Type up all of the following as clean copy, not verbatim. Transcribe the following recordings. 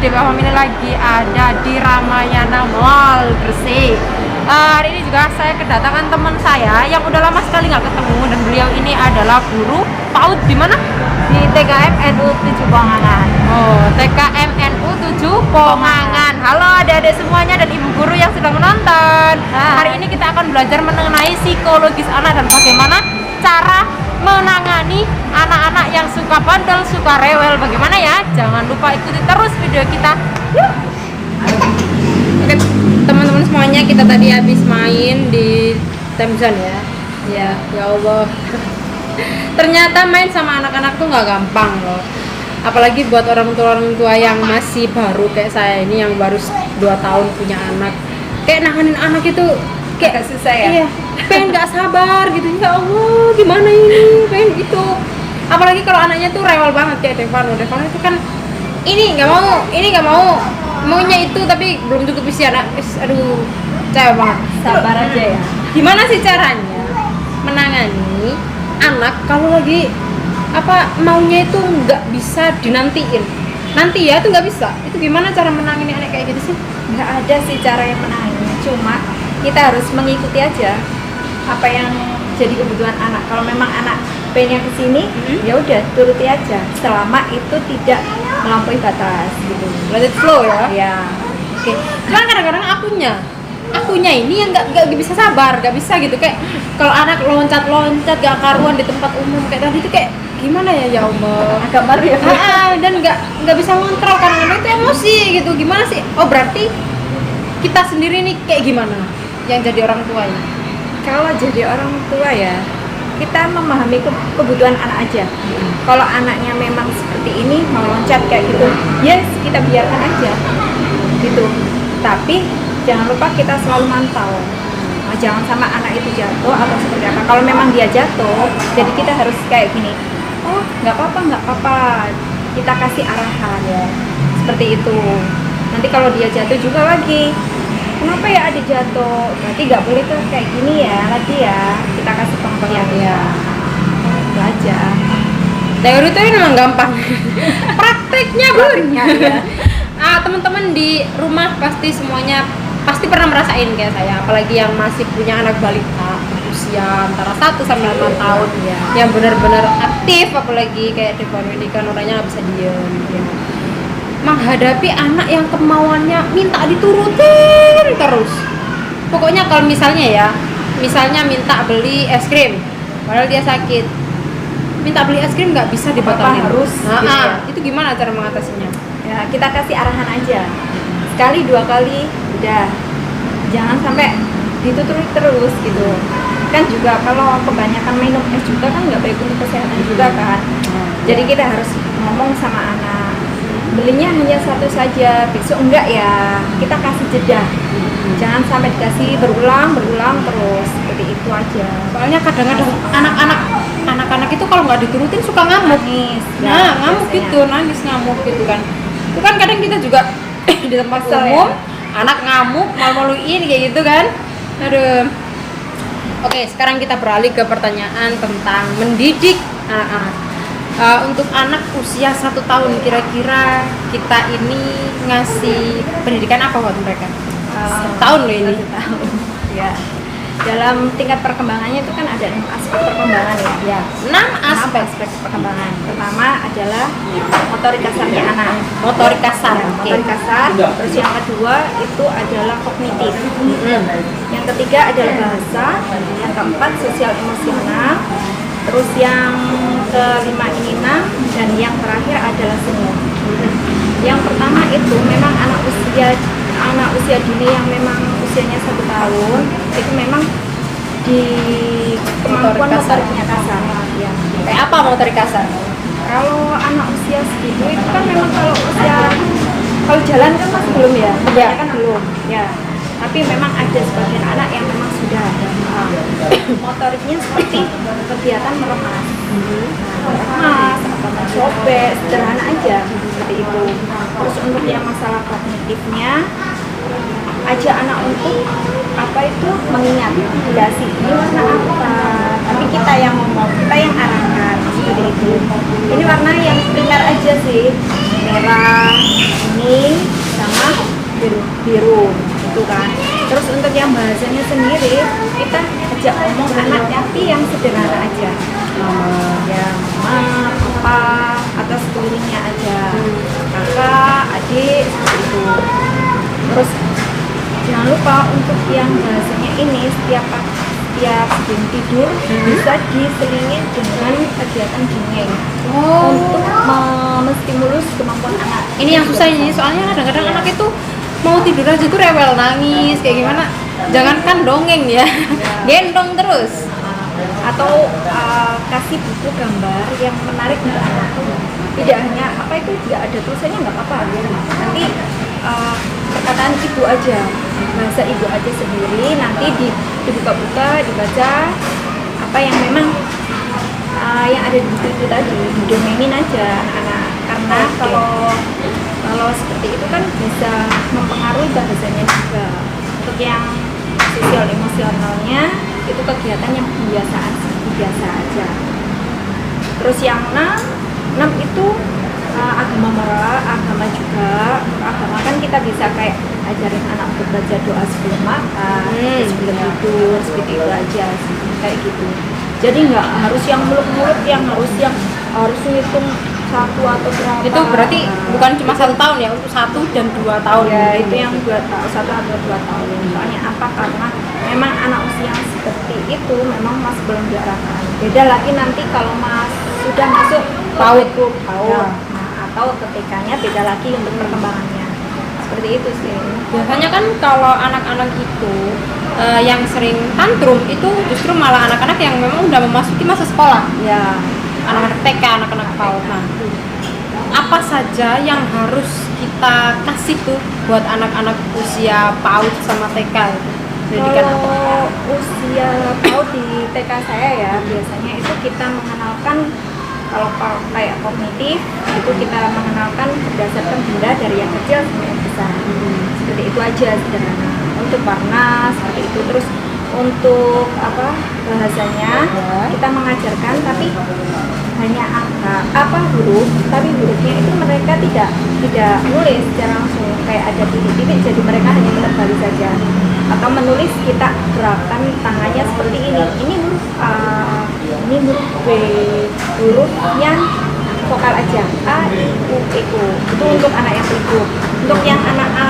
DPA Family lagi ada di Ramayana Mall Gresik. Hari ini juga saya kedatangan teman saya yang udah lama sekali nggak ketemu, dan beliau ini adalah guru PAUD di mana? Di TKM NU 7 Pongangan. Oh, TKM NU 7 Pongangan. Halo adik-adik semuanya dan ibu guru yang sedang menonton. Hari ini kita akan belajar mengenai psikologis anak dan bagaimana cara menangani anak-anak yang suka bandel, suka rewel. Bagaimana ya? Jangan lupa ikuti terus video kita. Yuk. Oke, teman-teman semuanya, kita tadi habis main di time zone ya. Ya Allah. Ternyata main sama anak-anak tuh nggak gampang loh. Apalagi buat orang tua yang masih baru kayak saya ini yang baru 2 tahun punya anak. Kayak nanganin anak itu kayak susah ya? Iya, pengen nggak sabar gitu. Ya Allah, gimana ini? Pengen gitu. Apalagi kalau anaknya tuh rewel banget kayak Devano itu kan ini nggak mau, maunya itu tapi belum cukup isi anak. Aduh, cewek banget. Sabar aja ya. Gimana sih caranya menangani anak kalau lagi maunya itu nggak bisa dinantiin? Nanti ya itu nggak bisa. Itu gimana cara menangani anak kayak gitu sih? Nggak ada sih cara yang menanganinya, cuma kita harus mengikuti aja apa yang jadi kebutuhan anak. Kalau memang anak pengen kesini, ya udah turuti aja selama itu tidak melampaui batas gitu. Let it flow ya. Ya. Oke. Cuman kadang-kadang akunya ini yang nggak bisa sabar, nggak bisa gitu. Kayak kalau anak loncat gak karuan di tempat umum kayak tadi itu kayak gimana ya Allah. Agak malu ya. Dan nggak bisa ngontrol karena itu emosi gitu. Gimana sih? Oh berarti kita sendiri nih kayak gimana yang jadi orang tua ini? Kalau jadi orang tua ya, kita memahami kebutuhan anak aja. Kalau anaknya memang seperti ini, mau loncat kayak gitu, yes, kita biarkan aja gitu. Tapi jangan lupa kita selalu mantau. Jangan sama anak itu jatuh atau seperti apa. Kalau memang dia jatuh, jadi kita harus kayak gini. Oh, nggak apa-apa. Kita kasih arahan ya. Seperti itu. Nanti kalau dia jatuh juga lagi, kenapa ya ada jatuh? Berarti nggak boleh tuh kayak gini ya, lagi ya. Kita kasih pengertian ya. Itu aja. Teori itu memang gampang. Prakteknya belum. Ya. Teman-teman di rumah pasti pernah merasain kayak saya, apalagi yang masih punya anak balita usia antara 1 sampai 5 tahun ya. Yang benar-benar aktif, apalagi kayak Devano ini kan orangnya nggak bisa diem ya. Menghadapi anak yang kemauannya minta diturutin terus. Pokoknya kalau misalnya minta beli es krim padahal dia sakit, minta beli es krim nggak bisa dibatalin. Harus gitu ya. Itu gimana cara mengatasinya? Ya, kita kasih arahan aja. Sekali 2 kali udah. Jangan sampai ditutup terus gitu. Kan juga kalau kebanyakan minum es juga kan nggak baik untuk kesehatan juga kan. Jadi kita harus ngomong sama anak, belinya hanya 1 saja, besok enggak ya. Kita kasih jeda. Jangan sampai dikasih berulang terus. Seperti itu aja. Soalnya kadang-kadang anak-anak itu kalau nggak diturutin suka ngamuk. Nangis. Ngamuk gitu, nangis ngamuk gitu kan. Itu kan kadang kita juga di tempat umum, anak ngamuk, malu-maluin kayak gitu kan. Aduh. Oke, sekarang kita beralih ke pertanyaan tentang mendidik anak-anak. Untuk anak usia 1 tahun, kira-kira kita ini ngasih pendidikan apa buat mereka? 1 tahun loh ini. 1 tahun. Ya. Dalam tingkat perkembangannya itu kan ada 6 aspek perkembangan ya. 6 aspek perkembangan. Pertama adalah motorik kasarnya anak. Motorik kasar. Ya, motorik kasar. Terus yang kedua itu adalah kognitif. Yang ketiga adalah bahasa. Yang keempat sosial emosional. Terus yang kelima ini dan yang terakhir adalah seni. Yang pertama itu memang anak usia dini yang memang usianya 1 tahun itu memang di kemampuan motoriknya kasar ya. Kayak apa motorik kasar? Kalau anak usia segitu itu kan memang kalau jalan kan masih belum ya, kan belum ya. Tapi memang ada sebagian anak yang memang sudah motoriknya seperti kegiatan meremas, atau mencobek, sederhana aja seperti itu. Terus untuk yang masalah kognitifnya, ajak anak untuk mengingat dasi ini warna apa, tapi kita yang ngomong, kita yang arahkan seperti itu. Ini warna yang primer aja sih, merah, kuning, sama biru gitu kan. Terus untuk yang bahasanya sendiri kita ajak ngomong anak tapi yang sederhana aja, ya mama, papa, atau sekelilingnya aja, kakak, adik, seperti itu. Terus jangan lupa untuk yang bahasanya ini setiap sebelum tidur bisa diselingi dengan kegiatan dongeng untuk menstimulus kemampuan anak. Ini yang susah ini, soalnya kadang-kadang anak itu mau tidur aja tuh rewel, nangis kayak gimana. Jangankan dongeng ya, gendong terus. Atau kasih buku gambar yang menarik untuk anak. Tidak hanya apa itu tidak ada tulisannya nggak apa-apa. Nanti perkataan ibu aja, bahasa ibu aja sendiri. Nanti dibuka-buka, dibaca apa yang memang yang ada di buku itu tadi, didongengin aja anak-anak. Karena kalau seperti itu kan bisa mempengaruhi bahasanya juga. Untuk yang sosial emosionalnya itu kegiatan yang kebiasaan biasa aja. Terus yang 6 itu agama juga. Agama kan kita bisa kayak ajarin anak untuk baca doa sebelum makan, sebelum tidur, seperti itu aja sih, kayak gitu. Jadi nggak harus yang muluk-muluk, yang harus ngitung 1 atau berapa. Itu berarti bukan cuma 1 tahun ya, untuk 1 dan 2 tahun. Ya itu yang 2 tahun, 1 atau 2 tahun. Soalnya apa? Karena memang anak usia yang seperti itu memang masih belum diarahkan. Beda lagi nanti kalau sudah masuk PAUD, ya. Atau ketikanya beda lagi untuk perkembangannya. Seperti itu sih. Biasanya kan kalau anak-anak itu yang sering tantrum itu justru malah anak-anak yang memang udah memasuki masa sekolah. Ya. Anak-anak TK, anak-anak PAUD. Nah, apa saja yang harus kita kasih tuh buat anak-anak usia PAUD sama TK itu? Kalau usia PAUD di TK saya ya biasanya itu kita mengenalkan, kalau kayak kognitif itu kita mengenalkan berdasarkan benda dari yang kecil sampai yang besar. Seperti itu aja sederhana. Untuk warna seperti itu. Terus untuk bahasanya kita mengajarkan tapi hanya angka huruf, tapi hurufnya itu mereka tidak nulis secara langsung kayak ada titik-titik, jadi mereka hanya menebali saja atau menulis. Kita gerakan tangannya seperti ini huruf A, ini huruf B, hurufnya vokal aja, A, I, U, E, O. Itu untuk anak yang berikut. Untuk yang anak A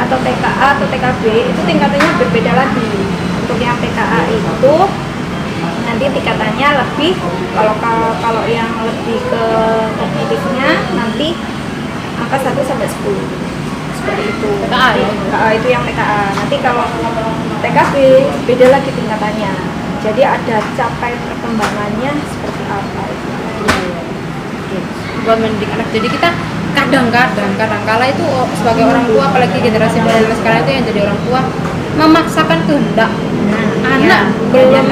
atau TKA atau TKB itu tingkatannya berbeda lagi. Untuk yang TKA itu nanti tingkatannya lebih, kalau yang lebih ke kognitifnya nanti angka 1 sampai 10. Seperti itu. TKA ya? Itu yang TKA. Nanti kalau TKB beda lagi tingkatannya. Jadi ada capai perkembangannya seperti apa itu. Buat mendidik anak. Jadi kita kadang-kala itu sebagai orang tua, apalagi generasi milenial sekarang itu yang jadi orang tua memaksakan kehendak anak belum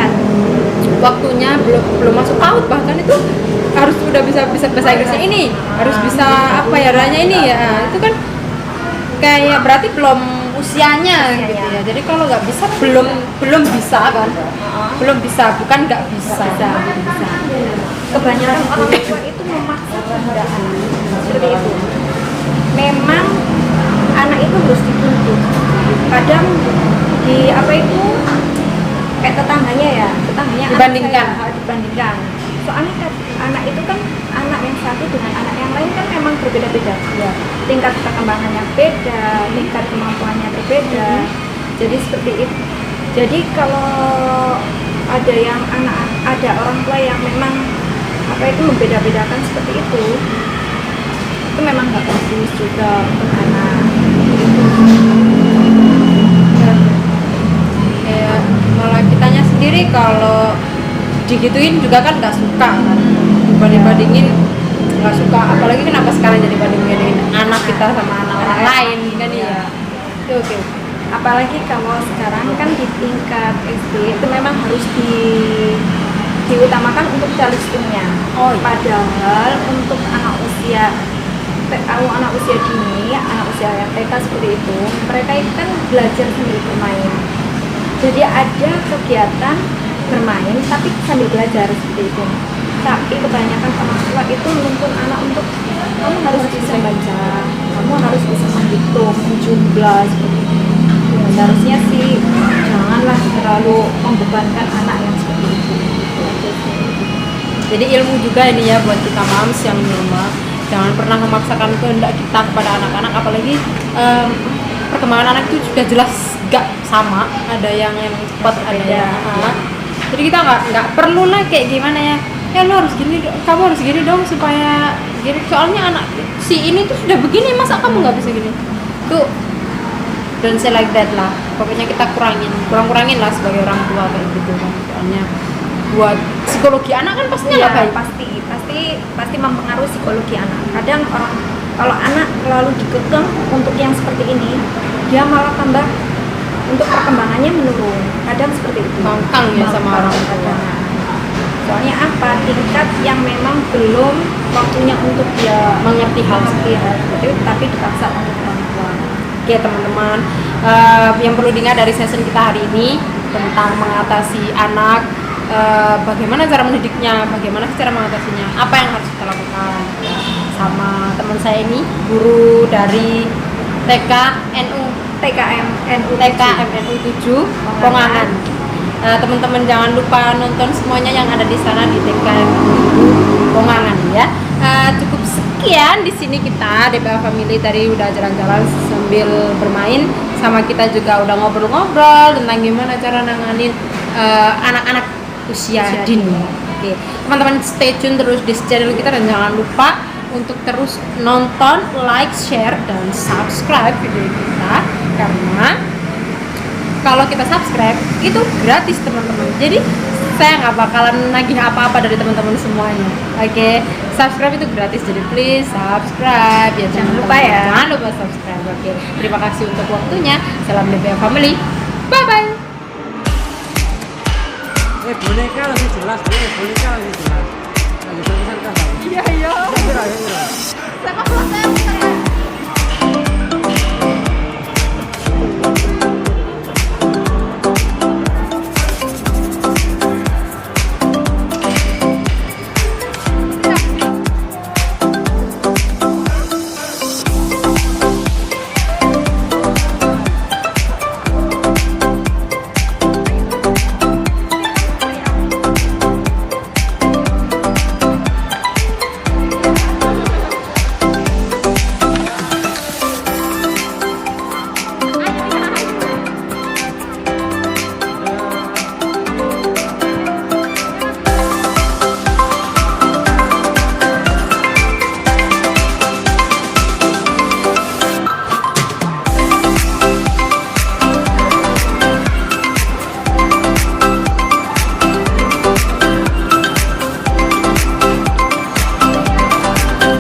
waktunya, belum masuk PAUD bahkan itu harus udah bisa bahasa Inggrisnya ini, harus bisa apa ya rasanya ini ya, itu kan kayak berarti belum usianya gitu ya. Jadi kalau nggak bisa belum bisa kan, belum bisa, bukan nggak bisa. Kebanyakan orang tua itu memaksa kehendak anak seperti itu. Memang anak itu harus dituntut. Kadang kayak tetangganya dibandingkan. Dibandingkan. Soalnya kan anak itu kan anak yang satu dengan anak yang lain kan memang berbeda-beda. Ya. Tingkat perkembangannya beda, tingkat kemampuannya berbeda. Jadi seperti itu. Jadi kalau ada orang tua yang memang membeda-bedakan seperti itu memang nggak bagus juga untuk anak. Ya, malah kitanya sendiri kalau digituin juga kan nggak suka kan, dibanding-bandingin nggak suka. Apalagi kenapa sekarang jadi banding-bandingin anak kita sama anak orang lain kan ya. Oke. Apalagi kalau sekarang kan di tingkat SD itu memang harus diutamakan untuk chemistry-nya. Padahal untuk anak usia dini, anak usia yang TK seperti itu, mereka itu kan belajar sambil bermain. Jadi ada kegiatan bermain tapi sambil belajar seperti itu. Tapi kebanyakan orang tua itu menuntun anak untuk kamu harus bisa seperti itu. Ya, seharusnya sih janganlah terlalu membebankan anak yang seperti itu. Itu aja sih. Jadi ilmu juga ini ya buat kita moms yang di rumah, jangan pernah memaksakan kehendak kita kepada anak-anak, apalagi perkembangan anak itu juga jelas gak sama, ada yang cepat, ada yang jadi kita nggak perlu lah kayak gimana ya lu harus gini, kamu harus gini dong supaya gini, soalnya anak si ini tuh sudah begini, masa kamu nggak bisa gini tuh. Don't say like that lah, pokoknya kita kurangin lah sebagai orang tua kayak gitu kan, soalnya buat psikologi anak kan pastinya nggak baik. Pasti mempengaruhi psikologi anak. Kadang orang kalau anak terlalu dikekang untuk yang seperti ini, dia malah tambah untuk perkembangannya menurun. Kadang seperti itu. Bangkang ya sama orang tua. Soalnya apa? Tingkat yang memang belum waktunya untuk dia mengerti hal seperti itu, tapi dipaksa untuk orang tua. Oke teman-teman, yang perlu diingat dari session kita hari ini tentang mengatasi anak, bagaimana cara mendidiknya, bagaimana cara mengatasinya, apa yang harus kita lakukan. Sama teman saya ini, guru dari TKMNU 7 Pongangan. Teman-teman jangan lupa nonton semuanya yang ada di sana di TKMNU Pongangan ya. Cukup sekian di sini kita DPA Family tadi udah jalan-jalan sambil bermain, sama kita juga udah ngobrol-ngobrol tentang gimana cara nanganin anak-anak usia dini. Oke, teman-teman stay tune terus di channel kita dan jangan lupa untuk terus nonton, like, share, dan subscribe video kita, karena kalau kita subscribe itu gratis teman-teman. Jadi saya nggak bakalan nagih apa-apa dari teman-teman semuanya. Oke, subscribe itu gratis, jadi please subscribe ya, Jangan lupa ya. Jangan lupa subscribe. Oke, terima kasih untuk waktunya. Salam DPA Family. Bye bye. Boneka lebih jelas, boneka lebih jelas. Ada tulisan kan? Iya. Iya.